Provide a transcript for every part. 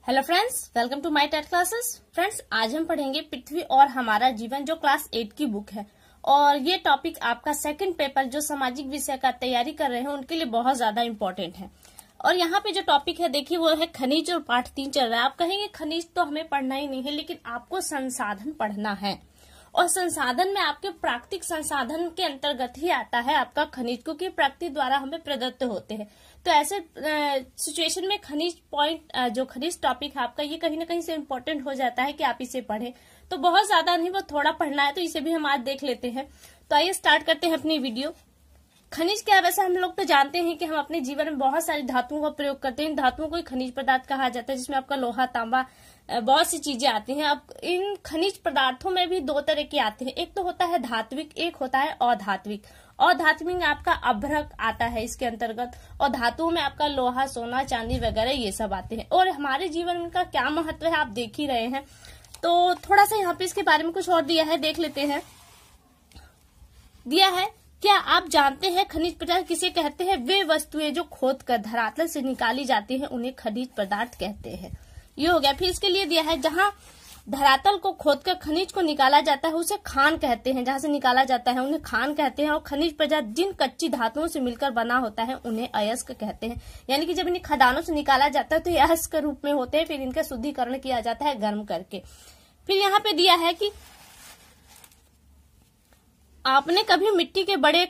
Hello friends, welcome to my TET classes. Friends, आज हम पढ़ेंगे पृथ्वी और हमारा जीवन, जो क्लास 8 की बुक है। और ये टॉपिक आपका सेकंड पेपर जो सामाजिक विषय का तैयारी कर रहे हैं उनके लिए बहुत ज्यादा इम्पोर्टेंट है। और यहाँ पे जो टॉपिक है देखिए वो है खनिज, और पाठ 3 चल रहा है। आप कहेंगे खनिज तो हमें पढ़ना ही नहीं है, लेकिन आपको संसाधन पढ़ना है। और संसाधन में आपके प्राकृतिक संसाधन के अंतर्गत ही आता है आपका खनिज, क्योंकि प्रकृति द्वारा हमें प्रदत्त होते हैं। तो ऐसे सिचुएशन में खनिज पॉइंट, जो खनिज टॉपिक है आपका, ये कहीं ना कहीं से इम्पोर्टेंट हो जाता है कि आप इसे पढ़ें। तो बहुत ज्यादा नहीं, वो थोड़ा पढ़ना है, तो इसे भी हम आज देख लेते हैं। तो आइए स्टार्ट करते हैं अपनी वीडियो। खनिज क्या है? वैसे हम लोग तो जानते हैं कि हम अपने जीवन में बहुत सारी धातुओं का प्रयोग करते हैं। इन धातुओं को खनिज पदार्थ कहा जाता है, जिसमें आपका लोहा, तांबा, बहुत सी चीजें आती हैं। अब इन खनिज पदार्थों में भी दो तरह के आते हैं। एक तो होता है धात्विक, एक होता है अधात्विक। अधात्विक में आपका अभ्रक आता है इसके अंतर्गत, और धातुओं में आपका लोहा, सोना, चांदी वगैरह ये सब आते हैं। और हमारे जीवन में का क्या महत्व है आप देख ही रहे हैं। तो थोड़ा सा यहाँ पे इसके बारे में कुछ और दिया है, देख लेते हैं। दिया है, क्या आप जानते हैं खनिज पदार्थ किसे कहते हैं? वे वस्तुएं जो खोद कर धरातल से निकाली जाती हैं उन्हें खनिज पदार्थ कहते हैं। ये हो गया। फिर इसके लिए दिया है, जहां धरातल को खोदकर खनिज को निकाला जाता है उसे खान कहते हैं। जहां से निकाला जाता है उन्हें खान कहते हैं। और खनिज पदार्थ जिन कच्ची धातुओं से मिलकर बना होता है उन्हें अयस्क कहते हैं। यानी कि जब इन्हें खदानों से निकाला जाता है तो ये अयस्क के रूप में होते हैं। फिर इनका शुद्धिकरण किया जाता है गर्म करके। फिर यहाँ पे दिया है कि आपने कभी मिट्टी के बड़े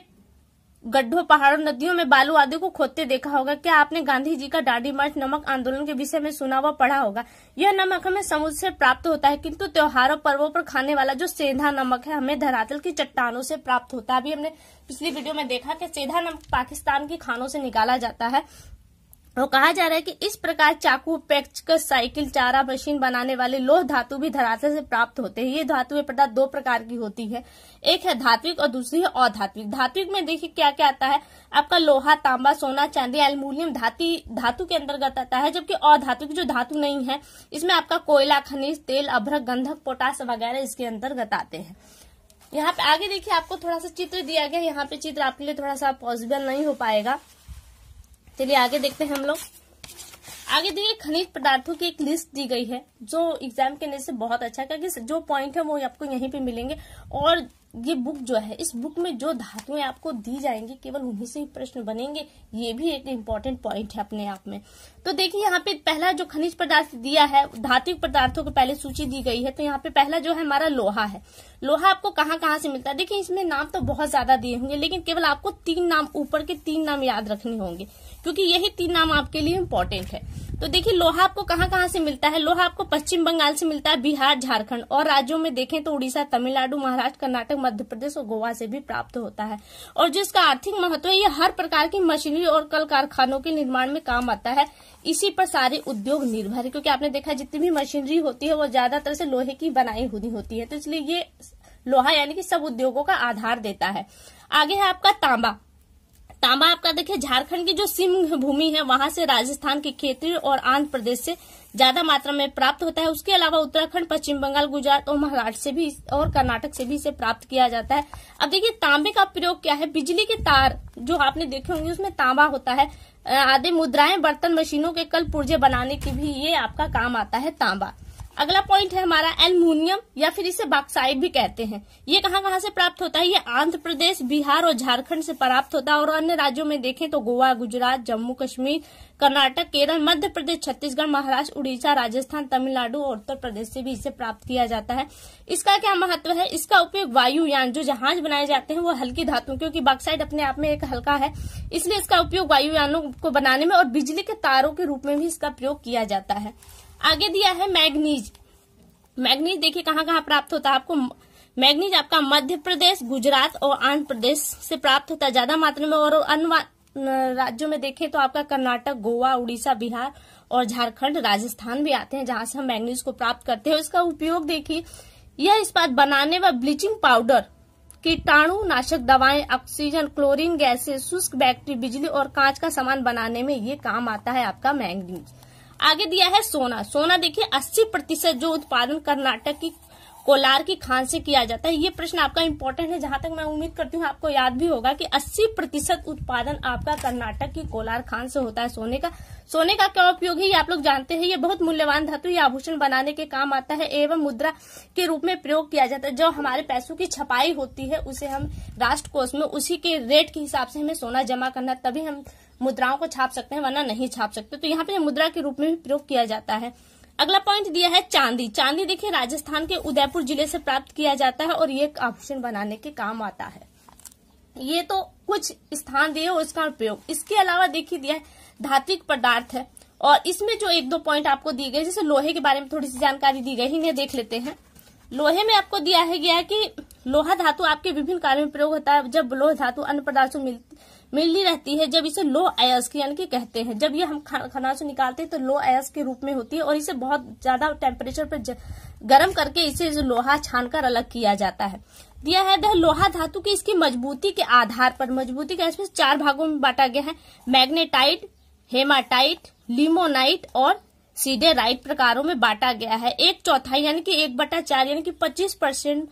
गड्ढों, पहाड़ों, नदियों में बालू आदि को खोदते देखा होगा। क्या आपने गांधी जी का दाढ़ी मार्च नमक आंदोलन के विषय में सुना व पढ़ा होगा? यह नमक हमें समुद्र से प्राप्त होता है, किंतु त्योहारों पर्वों पर खाने वाला जो सेंधा नमक है हमें धरातल की चट्टानों से प्राप्त होता है। अभी हमने पिछली वीडियो में देखा कि सेंधा नमक पाकिस्तान की खानों से निकाला जाता है। और कहा जा रहा है कि इस प्रकार चाकू, पेचकस, साइकिल, चारा मशीन बनाने वाले लोह धातु भी धरातल से प्राप्त होते हैं। ये धातुएं पदार्थ दो प्रकार की होती है, एक है धात्विक और दूसरी है अधात्विक। धात्विक में देखिए क्या क्या आता है आपका, लोहा, तांबा, सोना, चांदी, एल्युमिनियम धातु के अंतर्गत आता है। जबकि अधात्विक जो धातु नहीं है इसमें आपका कोयला, खनिज, तेल, अभ्रक, गंधक, पोटास वगैरह इसके अंतर्गत आते हैं। यहाँ पे आगे देखिए आपको थोड़ा सा चित्र दिया गया। यहाँ पे चित्र आपके लिए थोड़ा सा पॉसिबल नहीं हो पाएगा। चलिए आगे देखते हैं हम लोग। आगे देखिए खनिज पदार्थों की एक लिस्ट दी गई है, जो एग्जाम के लिए से बहुत अच्छा है, क्योंकि जो पॉइंट है वो आपको यहीं पे मिलेंगे। और ये बुक जो है, इस बुक में जो धातुएं आपको दी जाएंगी केवल उन्हीं से ही प्रश्न बनेंगे। ये भी एक इम्पोर्टेंट पॉइंट है अपने आप में। तो देखिए यहाँ पे पहला जो खनिज पदार्थ दिया है, धात्विक पदार्थों को पहले सूची दी गई है। तो यहाँ पे पहला जो है हमारा लोहा है। लोहा आपको कहाँ कहाँ से मिलता है? देखिए इसमें नाम तो बहुत ज्यादा दिए होंगे, लेकिन केवल आपको 3 नाम, ऊपर के 3 नाम याद रखने होंगे, क्योंकि यही 3 नाम आपके लिए इम्पोर्टेंट है। तो देखिए लोहा आपको कहाँ कहाँ से मिलता है? लोहा आपको पश्चिम बंगाल से मिलता है, बिहार, झारखंड, और राज्यों में देखें तो उड़ीसा, तमिलनाडु, महाराष्ट्र, कर्नाटक, मध्य प्रदेश और गोवा से भी प्राप्त होता है। और जो इसका आर्थिक महत्व है, ये हर प्रकार की मशीनरी और कल कारखानों के निर्माण में काम आता है। इसी पर सारे उद्योग निर्भर है, क्योंकि आपने देखा जितनी भी मशीनरी होती है वो ज्यादातर से लोहे की बनाई हुई होती है। तो इसलिए ये लोहा यानी कि सब उद्योगों का आधार देता है। आगे है आपका तांबा। तांबा आपका देखिए झारखंड की जो सिंह भूमि है वहां से, राजस्थान के क्षेत्रीय और आंध्र प्रदेश से ज्यादा मात्रा में प्राप्त होता है। उसके अलावा उत्तराखंड, पश्चिम बंगाल, गुजरात और महाराष्ट्र से भी और कर्नाटक से भी इसे प्राप्त किया जाता है। अब देखिए तांबे का प्रयोग क्या है? बिजली के तार जो आपने देखे होंगे उसमें तांबा होता है। आदि मुद्राएं, बर्तन, मशीनों के कल पुर्जे बनाने की भी ये आपका काम आता है तांबा। अगला पॉइंट है हमारा एल्युमिनियम, या फिर इसे बॉक्साइट भी कहते हैं। ये कहाँ कहाँ से प्राप्त होता है? ये आंध्र प्रदेश, बिहार और झारखंड से प्राप्त होता है। और अन्य राज्यों में देखें तो गोवा, गुजरात, जम्मू कश्मीर, कर्नाटक, केरल, मध्य प्रदेश, छत्तीसगढ़, महाराष्ट्र, उड़ीसा, राजस्थान, तमिलनाडु और उत्तर प्रदेश से भी इसे प्राप्त किया जाता है। इसका क्या महत्व है? इसका उपयोग वायुयान, जो जहाज बनाए जाते हैं वो हल्की धातु, क्योंकि बॉक्साइट अपने आप में एक हल्का है, इसलिए इसका उपयोग वायुयानों को बनाने में और बिजली के तारों के रूप में भी इसका प्रयोग किया जाता है। आगे दिया है मैग्नीज। मैग्नीज देखिए कहाँ कहाँ प्राप्त होता है आपको। मैग्नीज आपका मध्य प्रदेश, गुजरात और आंध्र प्रदेश से प्राप्त होता है ज्यादा मात्रा में। और अन्य राज्यों में देखें तो आपका कर्नाटक, गोवा, उड़ीसा, बिहार और झारखंड, राजस्थान भी आते हैं, जहां से हम मैग्नीज को प्राप्त करते हैं। इसका उपयोग देखिए, यह इस्पात बनाने व ब्लीचिंग पाउडर, कीटाणु नाशक दवाएं, ऑक्सीजन, क्लोरीन गैसें, शुष्क बैटरी, बिजली और कांच का सामान बनाने में ये काम आता है आपका मैग्नीज। आगे दिया है सोना। सोना देखिए 80% जो उत्पादन कर्नाटक की कोलार की खान से किया जाता है। ये प्रश्न आपका इंपॉर्टेंट है, जहां तक मैं उम्मीद करती हूँ आपको याद भी होगा कि 80% उत्पादन आपका कर्नाटक की कोलार खान से होता है सोने का। सोने का क्या उपयोग है ये आप लोग जानते हैं। ये बहुत मूल्यवान धातु, ये आभूषण बनाने के काम आता है एवं मुद्रा के रूप में प्रयोग किया जाता है। जो हमारे पैसों की छपाई होती है उसे हम राष्ट्र कोष में उसी के रेट के हिसाब से हमें सोना जमा करना, तभी हम मुद्राओं को छाप सकते हैं, वरना नहीं छाप सकते। तो यहाँ पे मुद्रा के रूप में भी प्रयोग किया जाता है। अगला पॉइंट दिया है चांदी। चांदी देखिए राजस्थान के उदयपुर जिले से प्राप्त किया जाता है और ये आभूषण बनाने के काम आता है। ये तो कुछ स्थान दिए और इसका उपयोग। इसके अलावा देखिए दिया है धात्विक पदार्थ है, और इसमें जो 1-2 पॉइंट आपको दिए गए, जैसे लोहे के बारे में थोड़ी सी जानकारी दी गई, इन्हें देख लेते हैं। लोहे में आपको दिया है गया है कि लोहा धातु आपके विभिन्न कार्यों में प्रयोग होता है। जब लोह धातु अन्य पदार्थों मिली रहती है, जब इसे लो अयस्क यानी कि कहते हैं। जब ये हम खनिज से निकालते हैं तो लो अयस्क के रूप में होती है और इसे बहुत ज्यादा टेम्परेचर पर गर्म करके इसे लोहा छानकर अलग किया जाता है। दिया है लोहा धातु की इसकी मजबूती के आधार पर, मजबूती का इसमें 4 भागों में बांटा गया है। मैग्नेटाइट, हेमाटाइट, लिमोनाइट और सीडेराइट प्रकारों में बांटा गया है। 1/4 यानी कि 1/4 यानी कि 25%,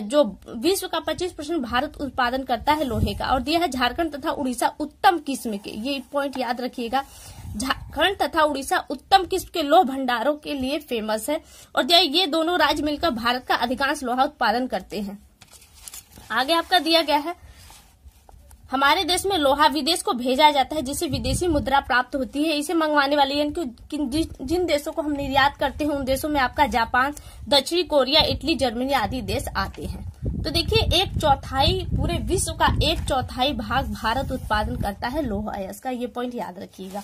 जो विश्व का 25% भारत उत्पादन करता है लोहे का। और दिया है झारखंड तथा उड़ीसा उत्तम किस्म के, ये पॉइंट याद रखिएगा, झारखंड तथा उड़ीसा उत्तम किस्म के लोह भंडारों के लिए फेमस है। और दिया ये दोनों राज्य मिलकर भारत का अधिकांश लोहा उत्पादन करते हैं। आगे आपका दिया गया है हमारे देश में लोहा विदेश को भेजा जाता है, जिससे विदेशी मुद्रा प्राप्त होती है। इसे मंगवाने वाले यानी कि जिन देशों को हम निर्यात करते हैं उन देशों में आपका जापान, दक्षिणी कोरिया, इटली, जर्मनी आदि देश आते हैं। तो देखिए 1/4 पूरे विश्व का 1/4 भाग भारत उत्पादन करता है लोह अयस्क का, ये पॉइंट याद रखिएगा।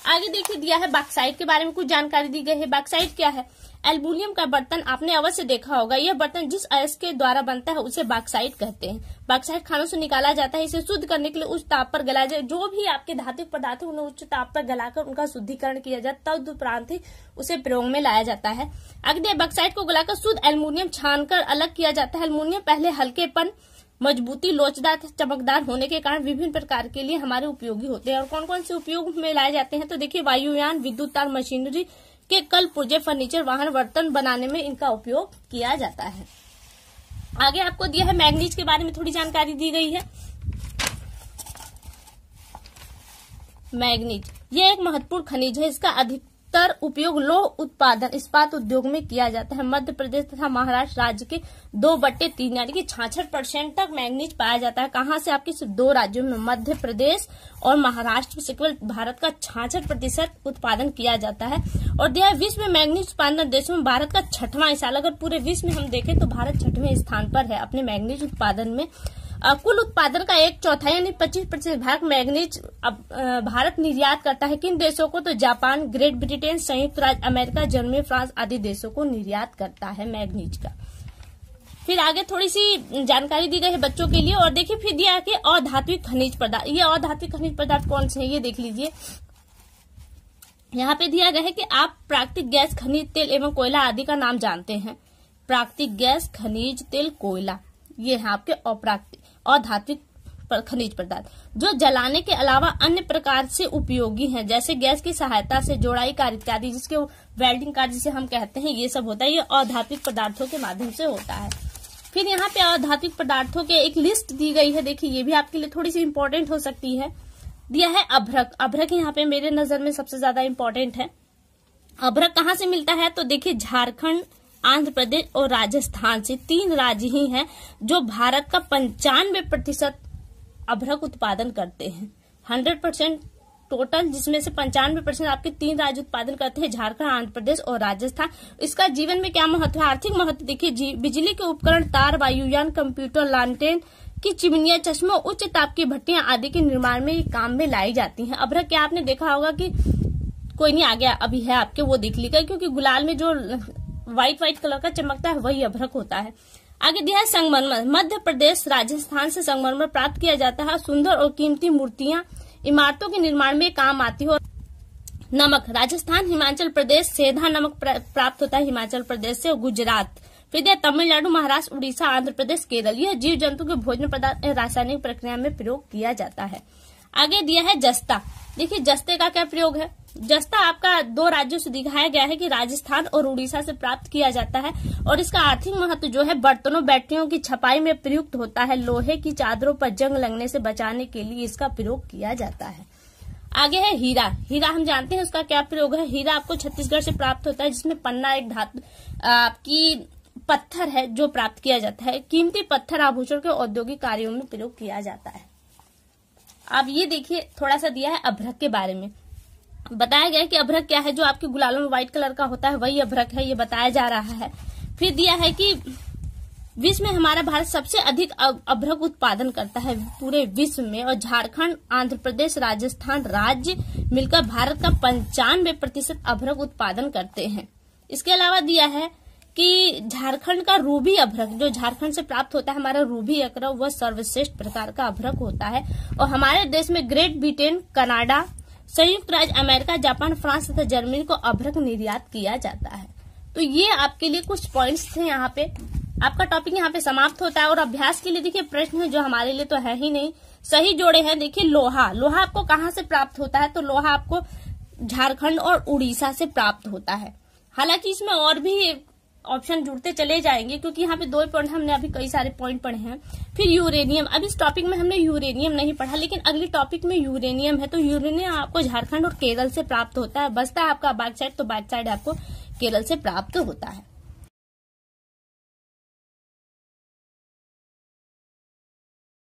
आगे देखिए दिया है बॉक्साइट के बारे में कुछ जानकारी दी गई है। बॉक्साइट क्या है? एल्युमिनियम का बर्तन आपने अवश्य देखा होगा। यह बर्तन जिस अयस्क के द्वारा बनता है उसे बॉक्साइट कहते हैं। बॉक्साइट खानों से निकाला जाता है। इसे शुद्ध करने के लिए उच्च ताप पर गलाया जाए। जो भी आपके धात्विक पदार्थ है उन्हें उच्च ताप पर गलाकर उनका शुद्धिकरण किया जाता है, तदुपरांत ही उसे प्रयोग में लाया जाता है। अगले बॉक्साइट को गलाकर शुद्ध एल्युमिनियम छानकर अलग किया जाता है। एल्युमिनियम पहले हल्केपन, मजबूती, लोचदार, चमकदार होने के कारण विभिन्न प्रकार के लिए हमारे उपयोगी होते हैं। और कौन कौन से उपयोग में लाए जाते हैं तो देखिए वायुयान, विद्युत तार, मशीनरी के कल पुर्जे, फर्नीचर, वाहन, बर्तन बनाने में इनका उपयोग किया जाता है। आगे आपको दिया है मैग्नीज के बारे में थोड़ी जानकारी दी गई है। मैग्नीज ये एक महत्वपूर्ण खनिज है। इसका अधिकतर उपयोग लौह उत्पादन, इस्पात उद्योग में किया जाता है। मध्य प्रदेश तथा महाराष्ट्र राज्य के 2/3 यानी कि 66% तक मैग्नीज पाया जाता है। कहाँ से? आपके सिर्फ 2 राज्यों में, मध्य प्रदेश और महाराष्ट्र से केवल भारत का 66% उत्पादन किया जाता है। और दिया विश्व में मैग्नीज उत्पादन देशों में भारत का 6वां स्थान। अगर पूरे विश्व में हम देखें तो भारत 6वें स्थान पर है अपने मैग्नीज उत्पादन में। कुल उत्पादन का 1/4 यानी 25% भाग मैग्नीज भारत निर्यात करता है। किन देशों को? तो जापान, ग्रेट ब्रिटेन, संयुक्त राज्य अमेरिका, जर्मनी, फ्रांस आदि देशों को निर्यात करता है मैग्नीज का। फिर आगे थोड़ी सी जानकारी दी गई है बच्चों के लिए। और देखिए फिर दिया है कि अधात्विक खनिज पदार्थ। ये अधात्विक खनिज पदार्थ कौन से हैं ये देख लीजिए। यहाँ पे दिया गया है कि आप प्राकृतिक गैस, खनिज तेल एवं कोयला आदि का नाम जानते हैं। प्राकृतिक गैस, खनिज तेल, कोयला, ये है आपके अधात्विक खनिज पदार्थ जो जलाने के अलावा अन्य प्रकार से उपयोगी हैं, जैसे गैस की सहायता से जोड़ाई कार्य इत्यादि, जिसके वेल्डिंग कार्य जिसे हम कहते हैं, ये सब होता है। ये अधात्विक पदार्थों के माध्यम से होता है। फिर यहाँ पे अधात्विक पदार्थों के एक लिस्ट दी गई है। देखिए ये भी आपके लिए थोड़ी सी इंपॉर्टेंट हो सकती है। दिया है अभ्रक। अभ्रक यहाँ पे मेरे नजर में सबसे ज्यादा इंपॉर्टेंट है। अभ्रक कहाँ से मिलता है तो देखिए झारखंड, आंध्र प्रदेश और राजस्थान से 3 राज्य ही हैं जो भारत का 95% अभ्रक उत्पादन करते हैं। 100% टोटल, जिसमें से 95% आपके 3 राज्य उत्पादन करते हैं, झारखंड, आंध्र प्रदेश और राजस्थान। इसका जीवन में क्या महत्व है? आर्थिक महत्व देखिए, बिजली के उपकरण, तार, वायुयान, कंप्यूटर, लालटेन की चिमनियां, चश्मों, उच्च ताप की भट्टियां आदि के निर्माण में काम में लाई जाती हैं। अभ्रक क्या आपने देखा होगा कि कोई नहीं आ गया अभी है आपके, वो देख लीजिएगा, क्योंकि गुलाल में जो व्हाइट कलर का चमकता है वही अभ्रक होता है। आगे दिया है संगमरमर। मध्य प्रदेश, राजस्थान से संगमरमर प्राप्त किया जाता है। सुंदर और कीमती मूर्तियां इमारतों के निर्माण में काम आती है। नमक, राजस्थान, हिमाचल प्रदेश, सेंधा नमक प्राप्त होता है हिमाचल प्रदेश से और गुजरात। फिर दिया तमिलनाडु, महाराष्ट्र, उड़ीसा, आंध्र प्रदेश, केरल। यह जीव जंतु के भोजन पदार्थ रासायनिक प्रक्रिया में प्रयोग किया जाता है। आगे दिया है जस्ता। देखिए जस्ते का क्या प्रयोग है? जस्ता आपका 2 राज्यों से दिखाया गया है कि राजस्थान और उड़ीसा से प्राप्त किया जाता है और इसका आर्थिक महत्व जो है बर्तनों बैटरियों की छपाई में प्रयुक्त होता है। लोहे की चादरों पर जंग लगने से बचाने के लिए इसका प्रयोग किया जाता है। आगे है हीरा। हीरा हम जानते हैं उसका क्या प्रयोग है। हीरा आपको छत्तीसगढ़ से प्राप्त होता है, जिसमें पन्ना एक धातु आपकी पत्थर है जो प्राप्त किया जाता है। कीमती पत्थर आभूषण के औद्योगिक कार्यों में प्रयोग किया जाता है। अब ये देखिए थोड़ा सा दिया है अभ्रक के बारे में। बताया गया है कि अभ्रक क्या है, जो आपके गुलालों में व्हाइट कलर का होता है वही अभ्रक है, ये बताया जा रहा है। फिर दिया है कि विश्व में हमारा भारत सबसे अधिक अभ्रक उत्पादन करता है पूरे विश्व में, और झारखंड, आंध्र प्रदेश, राजस्थान राज्य मिलकर भारत का 95% अभ्रक उत्पादन करते हैं। इसके अलावा दिया है कि झारखंड का रूबी अभ्रक, जो झारखंड से प्राप्त होता है हमारा रूबी अभ्रक, वह सर्वश्रेष्ठ प्रकार का अभ्रक होता है। और हमारे देश में ग्रेट ब्रिटेन, कनाडा, संयुक्त राज्य अमेरिका, जापान, फ्रांस तथा जर्मनी को अभ्रक निर्यात किया जाता है। तो ये आपके लिए कुछ पॉइंट्स थे। यहाँ पे आपका टॉपिक यहाँ पे समाप्त होता है। और अभ्यास के लिए देखिए प्रश्न है जो हमारे लिए तो है ही नहीं, सही जोड़े हैं। देखिए लोहा, लोहा आपको कहाँ से प्राप्त होता है, तो लोहा आपको झारखंड और उड़ीसा से प्राप्त होता है। हालांकि इसमें और भी ऑप्शन जुड़ते चले जाएंगे, क्योंकि यहाँ पे 2 पॉइंट हमने अभी कई सारे पॉइंट पढ़े हैं। फिर यूरेनियम, अब इस टॉपिक में हमने यूरेनियम नहीं पढ़ा, लेकिन अगले टॉपिक में यूरेनियम है। तो यूरेनियम आपको झारखंड और केरल से प्राप्त होता है। बचता है आपका बैक साइड, तो बैक साइड आपको केरल से प्राप्त होता है।